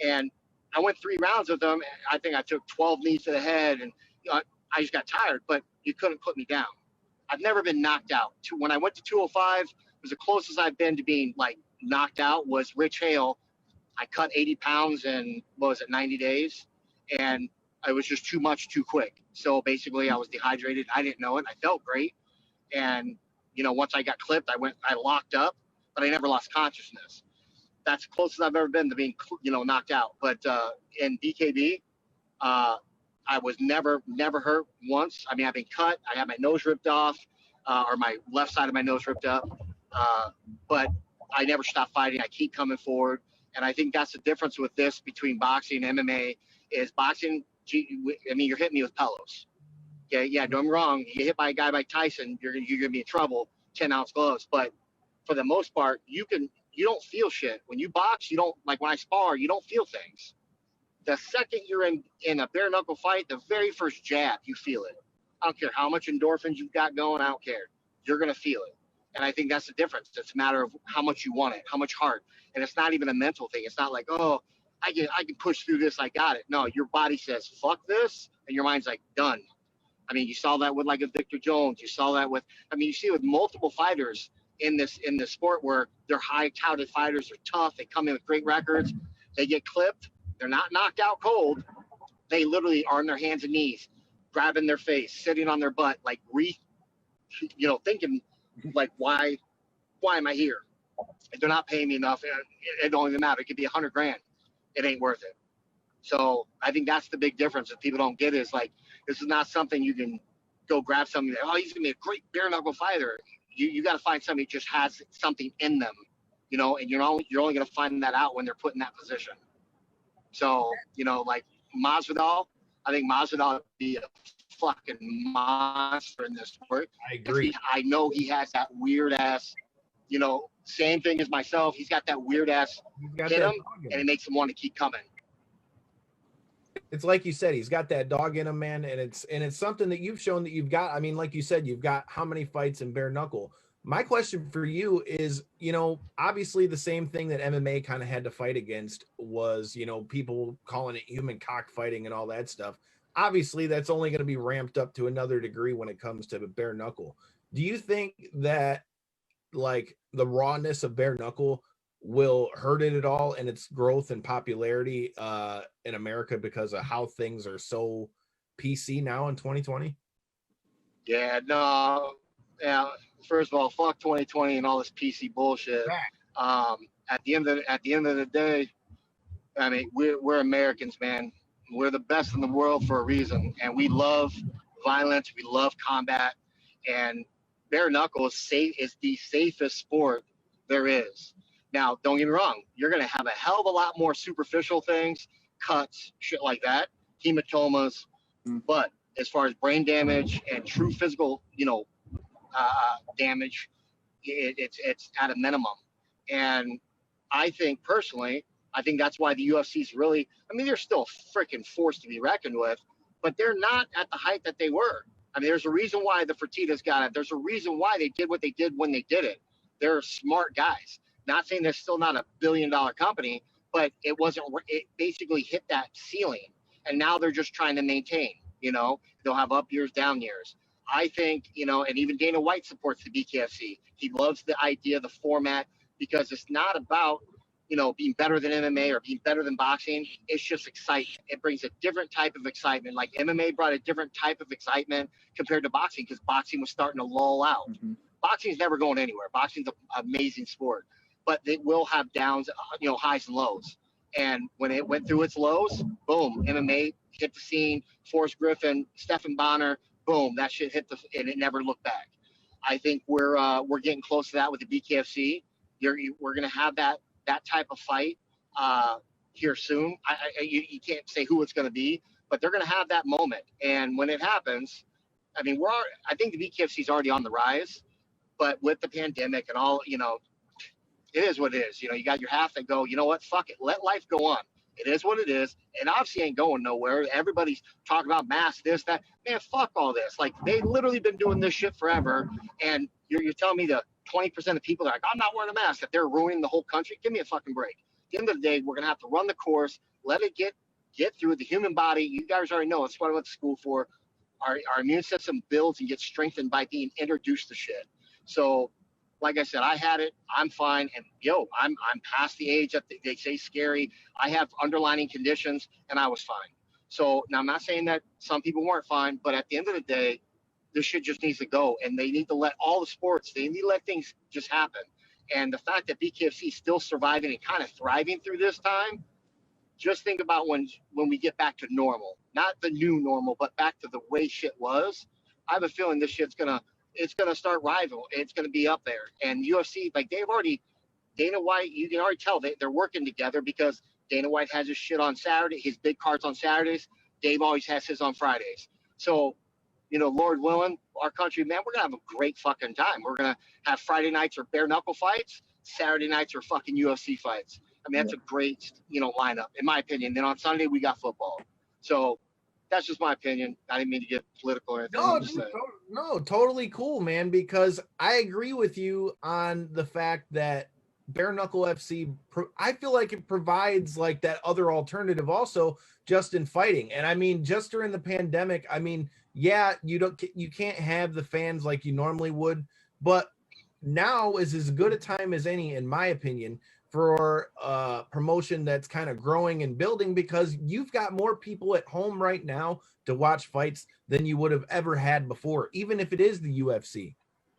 And I went 3 rounds with him. I think I took 12 knees to the head, and I just got tired, but you couldn't put me down. I've never been knocked out. When I went to 205, it was the closest I've been to being like knocked out was Rich Hale. I cut 80 pounds in, 90 days? And it was just too much too quick. So basically I was dehydrated. I didn't know it. I felt great. And, once I got clipped, I locked up, but I never lost consciousness. That's the closest I've ever been to being, knocked out. But in BKB, I was never hurt once. I mean, I've been cut. I had my nose ripped off, or my left side of my nose ripped up. But I never stopped fighting. I keep coming forward. And I think that's the difference with this between boxing and MMA is boxing. You're hitting me with pillows. Okay, yeah, don't get me wrong. You get hit by a guy like Tyson, you're gonna be in trouble. 10-ounce gloves, but for the most part, you don't feel shit when you box. You don't, like when I spar, you don't feel things. The second you're in a bare knuckle fight, the very first jab, you feel it. I don't care how much endorphins you've got going. I don't care. You're gonna feel it, and I think that's the difference. It's a matter of how much you want it, how much heart, and it's not even a mental thing. It's not like, oh, I can push through this. I got it. No, your body says fuck this, and your mind's like done. I mean, you saw that with like a Victor Jones. You saw that with, you see it with multiple fighters in this sport where they're high touted fighters. They're tough. They come in with great records. They get clipped. They're not knocked out cold. They literally are on their hands and knees, grabbing their face, sitting on their butt, like thinking like, why am I here? If they're not paying me enough, it don't even matter. It could be $100,000. It ain't worth it. So I think that's the big difference that people don't get is like, this is not something you can go grab somebody. Oh, he's gonna be a great bare knuckle fighter. You got to find somebody who just has something in them, and you're only gonna find that out when they're put in that position. So like Masvidal, I think Masvidal would be a fucking monster in this sport. I agree. I know he has that weird ass, same thing as myself. He's got that weird ass hit him, and it makes him want to keep coming. It's like you said, he's got that dog in him, man, and it's something that you've shown that you've got. I mean, like you said, you've got how many fights in bare knuckle? My question for you is, obviously the same thing that MMA kind of had to fight against was, people calling it human cockfighting and all that stuff. Obviously, that's only going to be ramped up to another degree when it comes to bare knuckle. Do you think that like the rawness of bare knuckle will hurt it at all in its growth and popularity in America because of how things are so PC now in 2020? Yeah, no. Yeah, first of all, fuck 2020 and all this PC bullshit. At the end of the day, I mean, we're Americans, man. We're the best in the world for a reason, and we love violence. We love combat, and bare knuckle is the safest sport there is. Now, don't get me wrong. You're going to have a hell of a lot more superficial things, cuts, shit like that, hematomas. But as far as brain damage and true physical, damage, it's at a minimum. And I think personally, that's why the UFC's really, they're still a freaking force to be reckoned with, but they're not at the height that they were. There's a reason why the Fertittas got it. There's a reason why they did what they did when they did it. They're smart guys. Not saying they're still not a billion-dollar company, but it basically hit that ceiling. And now they're just trying to maintain, they'll have up years, down years. I think, and even Dana White supports the BKFC. He loves the idea, the format, because it's not about, being better than MMA or being better than boxing. It's just excitement. It brings a different type of excitement. Like MMA brought a different type of excitement compared to boxing because boxing was starting to lull out. Mm-hmm. Boxing's never going anywhere. Boxing's an amazing sport, but it will have downs, highs and lows. And when it went through its lows, boom, MMA hit the scene. Forrest Griffin, Stephan Bonner, boom, that shit hit and it never looked back. I think we're getting close to that with the BKFC. We're going to have that type of fight here soon. You can't say who it's going to be, but they're going to have that moment. And when it happens, I think the BKFC is already on the rise, but with the pandemic and all, it is what it is. You got your half that go, you know what, fuck it, let life go on. It is what it is, and obviously ain't going nowhere. Everybody's talking about masks, this, that. Man, fuck all this. Like, they literally been doing this shit forever, and you're telling me the 20% of people that are like, I'm not wearing a mask, that they're ruining the whole country? Give me a fucking break. At the end of the day, we're going to have to run the course, let it get through the human body. You guys already know it's what I went to school for. Our immune system builds and gets strengthened by being introduced to shit. So, like I said, I had it. I'm fine, and I'm past the age that they say scary. I have underlying conditions, and I was fine. So now I'm not saying that some people weren't fine, but at the end of the day, this shit just needs to go, and they need to let all the sports. They need to let things just happen. And the fact that BKFC is still surviving and kind of thriving through this time. Just think about when we get back to normal, not the new normal, but back to the way shit was. I have a feeling this shit's gonna start rival. It's gonna be up there. And UFC, like Dana White, you can already tell they're working together because Dana White has his shit on Saturday, his big cards on Saturdays. Dave always has his on Fridays. So, Lord willing, our country, man, we're gonna have a great fucking time. We're gonna have Friday nights are bare knuckle fights, Saturday nights are fucking UFC fights. I mean, that's a great, lineup, in my opinion. Then on Sunday, we got football. So that's just my opinion. I didn't mean to get political or anything. No, totally cool, man, because I agree with you on the fact that Bare Knuckle FC, I feel like it provides like that other alternative also just in fighting. And I mean, just during the pandemic, I mean, yeah, you can't have the fans like you normally would, but now is as good a time as any, in my opinion, for promotion that's kind of growing and building, because you've got more people at home right now to watch fights than you would have ever had before, even if it is the UFC.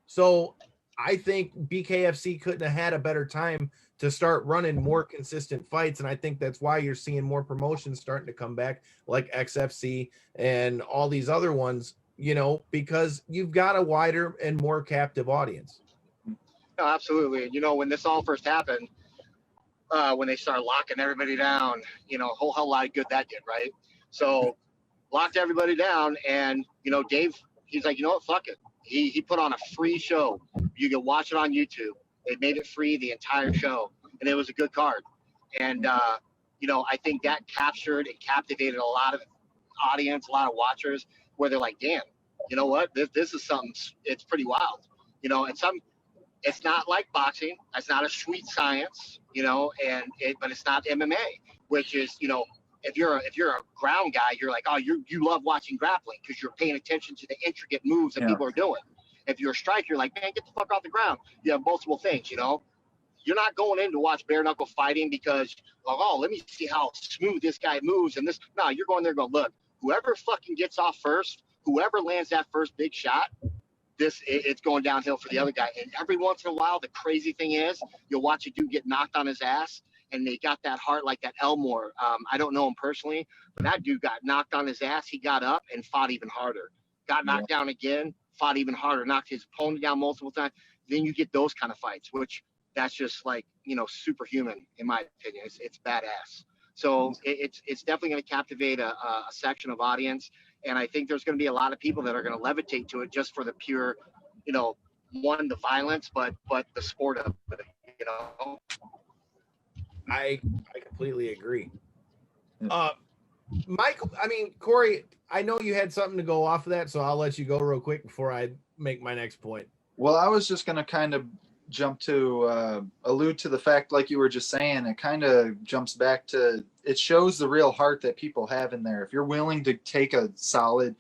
So I think BKFC couldn't have had a better time to start running more consistent fights. And I think that's why you're seeing more promotions starting to come back, like XFC and all these other ones, because you've got a wider and more captive audience. No, absolutely. When this all first happened, when they started locking everybody down, a whole hell lot of good that did, right? So locked everybody down, and Dave, he's like, fuck it. He put on a free show. You can watch it on YouTube. They made it free, the entire show, and it was a good card. And I think that captured and captivated a lot of audience, a lot of watchers, where they're like, damn, you know what? This is something. It's pretty wild, and it's not like boxing. It's not a sweet science, but it's not MMA, which is, if you're a ground guy, you're like, oh, you love watching grappling because you're paying attention to the intricate moves that people are doing. If you're a striker, you're like, man, get the fuck off the ground. You have multiple things, You're not going in to watch bare knuckle fighting because, oh, let me see how smooth this guy moves and this. No, you're going there going, look, whoever fucking gets off first, whoever lands that first big shot, it's going downhill for the other guy. And every once in a while, the crazy thing is you'll watch a dude get knocked on his ass, and they got that heart like that Elmore. I don't know him personally, but that dude got knocked on his ass. He got up and fought even harder. Got knocked down again, fought even harder, knocked his opponent down multiple times. Then you get those kind of fights, which that's just like, superhuman, in my opinion. It's badass. So it's definitely going to captivate a section of audience. And I think there's going to be a lot of people that are going to levitate to it just for the pure, one, the violence, but the sport of it, I completely agree. Michael, Corey, I know you had something to go off of that, so I'll let you go real quick before I make my next point. Well, I was just going to kind of jump to allude to the fact, like you were just saying, it kind of jumps back to, it shows the real heart that people have in there. If you're willing to take a solid,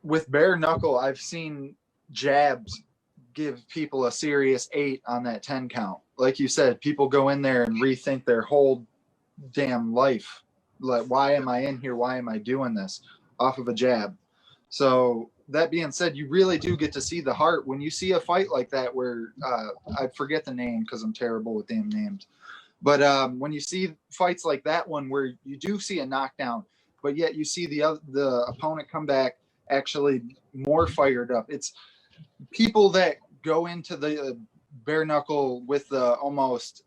with bare knuckle, I've seen jabs give people a serious 8 on that 10 count. Like you said, people go in there and rethink their whole damn life. Like, why am I in here? Why am I doing this? Off of a jab. So that being said, you really do get to see the heart when you see a fight like that where I forget the name because I'm terrible with damn names. But when you see fights like that one where you do see a knockdown, but yet you see the opponent come back actually more fired up. It's people that go into the bare knuckle with the almost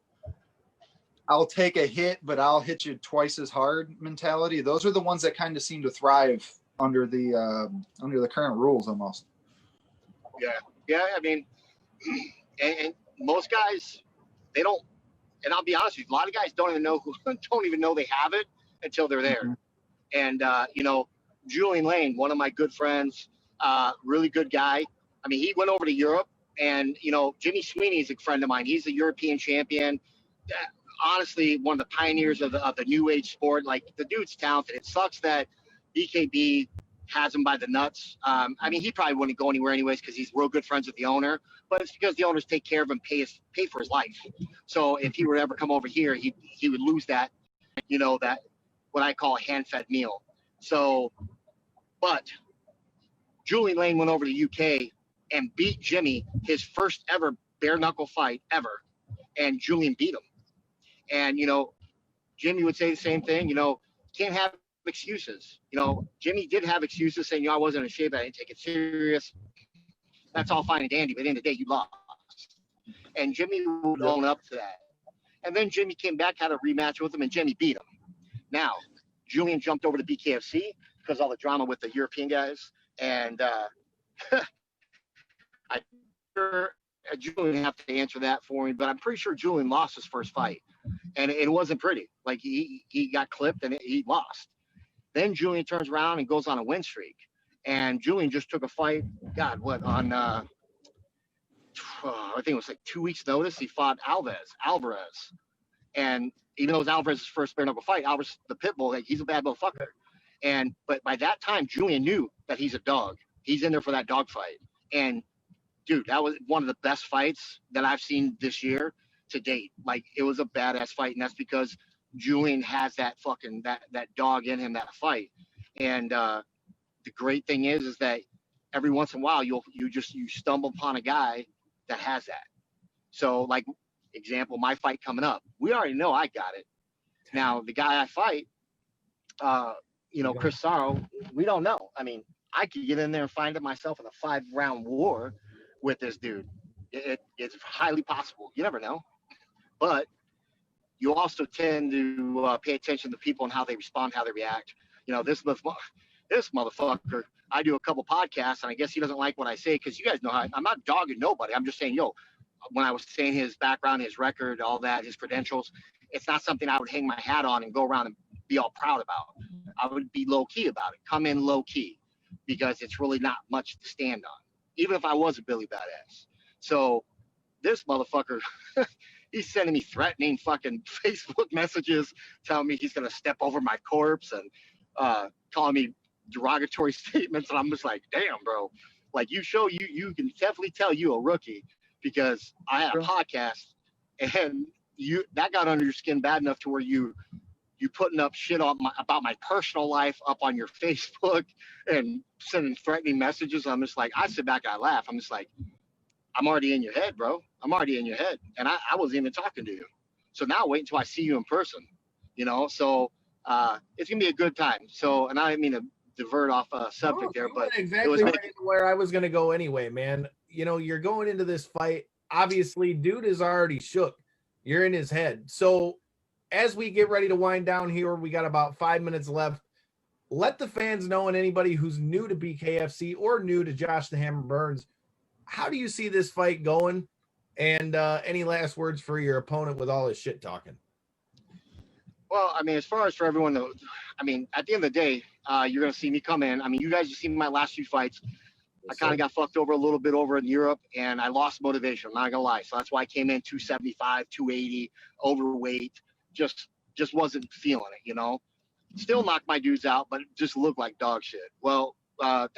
I'll take a hit, but I'll hit you twice as hard mentality. Those are the ones that kind of seem to thrive under the current rules almost. Yeah. I mean, and most guys, they don't. and I'll be honest with you, a lot of guys don't even know they have it until they're there. Mhm. And Julian Lane, one of my good friends, really good guy. I mean, he went over to Europe, and Jimmy Sweeney is a friend of mine. He's a European champion. Honestly, one of the pioneers of the new age sport. Like, the dude's talented. It sucks that BKB has him by the nuts. I mean, he probably wouldn't go anywhere anyways because he's real good friends with the owner. But it's because the owners take care of him, pay for his life. So if he were to ever come over here, he would lose that, that what I call a hand-fed meal. So, but Julian Lane went over to the UK and beat Jimmy, his first ever bare knuckle fight ever, and Julian beat him. And Jimmy would say the same thing. Can't have excuses. Jimmy did have excuses saying, I wasn't in shape, I didn't take it serious. That's all fine and dandy, but at the end of the day, you lost. And Jimmy would own up to that. And then Jimmy came back, had a rematch with him, and Jimmy beat him. Now, Julian jumped over to BKFC because all the drama with the European guys. And Julian have to answer that for me, but I'm pretty sure Julian lost his first fight. And it wasn't pretty. Like, he got clipped and he lost. Then Julian turns around and goes on a win streak. And Julian just took a fight, on I think it was like 2 weeks notice, he fought Alvarez. And even though it was Alvarez's first bare knuckle fight, Alvarez, the pit bull, he's a bad motherfucker. But by that time, Julian knew that he's a dog. He's in there for that dog fight. And dude, that was one of the best fights that I've seen this year to date. Like, it was a badass fight, and that's because Julian has that that dog in him, that fight. And the great thing is that every once in a while you stumble upon a guy that has that. So, like, example, my fight coming up, we already know I got it. Now, the guy I fight, Chris Sarro, we don't know. I mean, I could get in there and find it myself in a 5-round war with this dude. It's highly possible. You never know. But you also tend to pay attention to people and how they respond, how they react. This motherfucker, I do a couple podcasts, and I guess he doesn't like what I say because you guys know how I'm not dogging nobody. I'm just saying, when I was saying his background, his record, all that, his credentials, it's not something I would hang my hat on and go around and be all proud about. I would be low key about it. Come in low key, because it's really not much to stand on, even if I was a Billy Badass. So this motherfucker, he's sending me threatening fucking Facebook messages, telling me he's gonna step over my corpse and calling me derogatory statements, and I'm just like, damn, bro. Like, you can definitely tell you a rookie, because I had a podcast, and that got under your skin bad enough to where you putting up shit about my personal life up on your Facebook and sending threatening messages. I'm just like, I sit back and I laugh. I'm just like, I'm already in your head, bro. I'm already in your head. And I wasn't even talking to you. So now wait until I see you in person, so it's going to be a good time. So, and I didn't mean to divert off subject there, but exactly where I was going to go anyway, man. You're going into this fight. Obviously, dude is already shook. You're in his head. So as we get ready to wind down here, we got about 5 minutes left. Let the fans know, and anybody who's new to BKFC or new to Josh the Hammer Burns, how do you see this fight going? And any last words for your opponent with all his shit talking? Well, I mean, as far as for everyone, though, I mean, at the end of the day, you're going to see me come in. I mean, you guys have seen my last few fights. I kind of got fucked over a little bit over in Europe, and I lost motivation. I'm not going to lie. So that's why I came in 275, 280, overweight. Just wasn't feeling it, Still knocked my dudes out, but it just looked like dog shit. Well,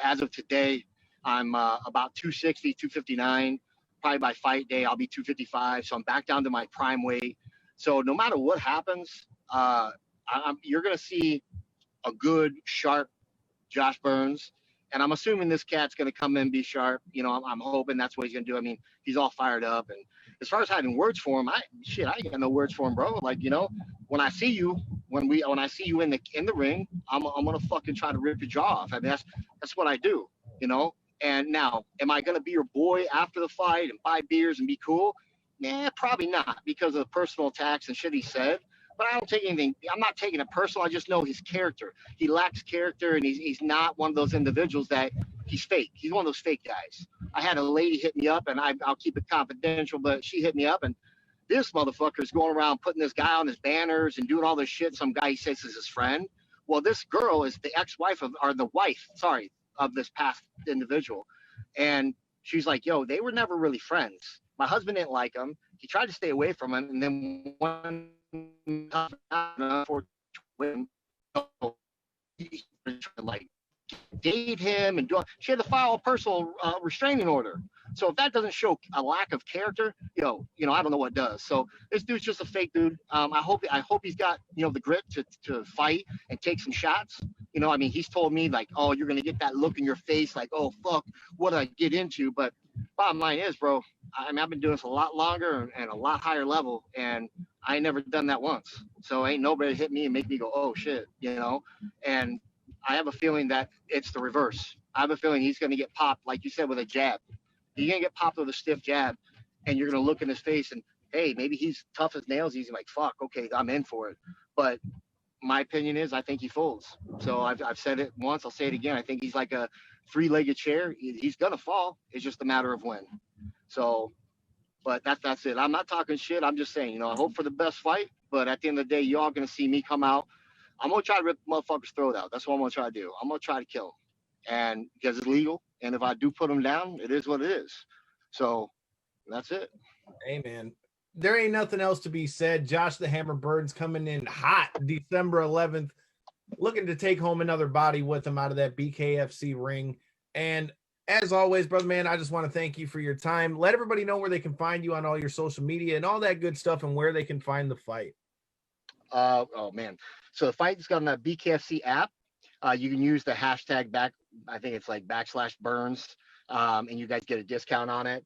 as of today, I'm about 260, 259. Probably by fight day, I'll be 255. So I'm back down to my prime weight. So no matter what happens, you're going to see a good, sharp Josh Burns. And I'm assuming this cat's going to come in and be sharp. I'm hoping that's what he's going to do. I mean, he's all fired up. And as far as having words for him, I ain't got no words for him, bro. Like, when I see you, when I see you in the ring, I'm going to fucking try to rip your jaw off. I mean, that's what I do, And now, am I going to be your boy after the fight and buy beers and be cool? Nah, probably not, because of the personal attacks and shit he said. But I don't take anything. I'm not taking it personal. I just know his character. He lacks character, and he's not one of those individuals that he's fake. He's one of those fake guys. I had a lady hit me up, and I'll keep it confidential, but she hit me up, and This motherfucker is going around putting this guy on his banners and doing all this shit. Some guy he says is his friend. Well, this girl is the ex-wife of, or the wife, sorry, of this past individual. And she's like, yo, they were never really friends. My husband didn't like him. He tried to stay away from him. And then one like date him and do. She had to file a personal restraining order. So if that doesn't show a lack of character, I don't know what does. So this dude's just a fake dude. I hope he's got the grit to fight and take some shots. I mean, he's told me like, oh, you're gonna get that look in your face, like, oh fuck, what did I get into? But bottom line is, bro, I mean, I've been doing this a lot longer and a lot higher level, and I ain't never done that once. So ain't nobody hit me and make me go, oh shit, And I have a feeling that it's the reverse. I have a feeling he's going to get popped, like you said, with a jab. He's going to get popped with a stiff jab, and you're going to look in his face and, hey, maybe he's tough as nails. He's like, fuck, okay, I'm in for it. But my opinion is I think he folds. So I've said it once. I'll say it again. I think he's like a three-legged chair. He's going to fall. It's just a matter of when. So, but that's it. I'm not talking shit. I'm just saying, I hope for the best fight. But at the end of the day, y'all going to see me come out. I'm going to try to rip the motherfucker's throat out. That's what I'm going to try to do. I'm going to try to kill him. And because it's legal. And if I do put him down, it is what it is. So that's it. Hey, man. There ain't nothing else to be said. Josh the Hammer Burns coming in hot December 11th, looking to take home another body with him out of that BKFC ring. And as always, brother man, I just want to thank you for your time. Let everybody know where they can find you on all your social media and all that good stuff and where they can find the fight. Oh, man. So the fight's got on the BKFC app. You can use the hashtag I think it's like /Burns, and you guys get a discount on it.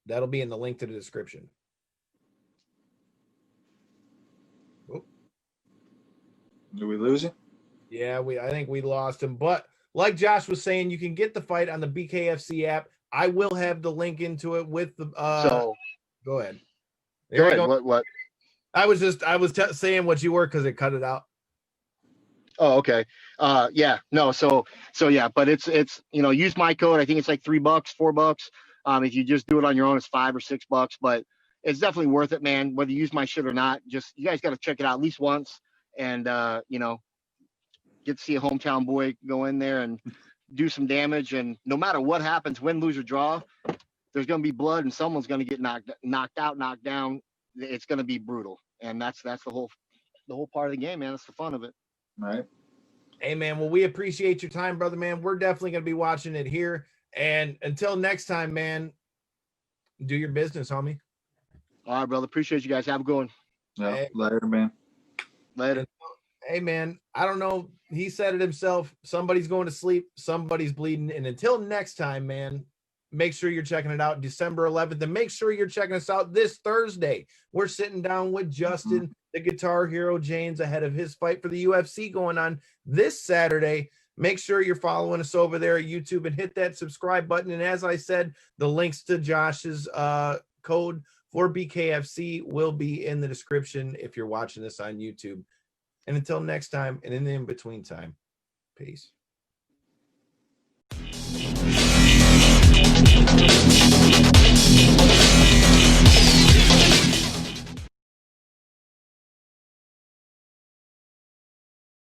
That'll be in the link to the description. Oh. Did we lose him? Yeah, I think we lost him. But like Josh was saying, you can get the fight on the BKFC app. I will have the link into it with the. So go ahead. Go ahead. What? I was saying what you were because it cut it out. Oh, okay. Yeah. No. So yeah. But it's use my code. I think it's like $3, $4. If you just do it on your own, it's $5 or $6. But it's definitely worth it, man. Whether you use my shit or not, just you guys got to check it out at least once, and get to see a hometown boy go in there and do some damage. And no matter what happens, win, lose, or draw, there's going to be blood, and someone's going to get knocked out, knocked down. It's going to be brutal, and that's the whole part of the game, man. That's the fun of it. All right. Hey, man. Well, we appreciate your time, brother, man. We're definitely going to be watching it here. And until next time, man, do your business, homie. All right, brother. Appreciate you guys. Have a good one. Yeah, hey. Later, man. Later. Hey, man, I don't know. He said it himself. Somebody's going to sleep. Somebody's bleeding. And until next time, man, make sure you're checking it out December 11th. And make sure you're checking us out this Thursday. We're sitting down with Justin, the Guitar Hero James, ahead of his fight for the UFC going on this Saturday. Make sure you're following us over there at YouTube and hit that subscribe button. And as I said, the links to Josh's code for BKFC will be in the description if you're watching this on YouTube. And until next time, and in the in-between time, peace.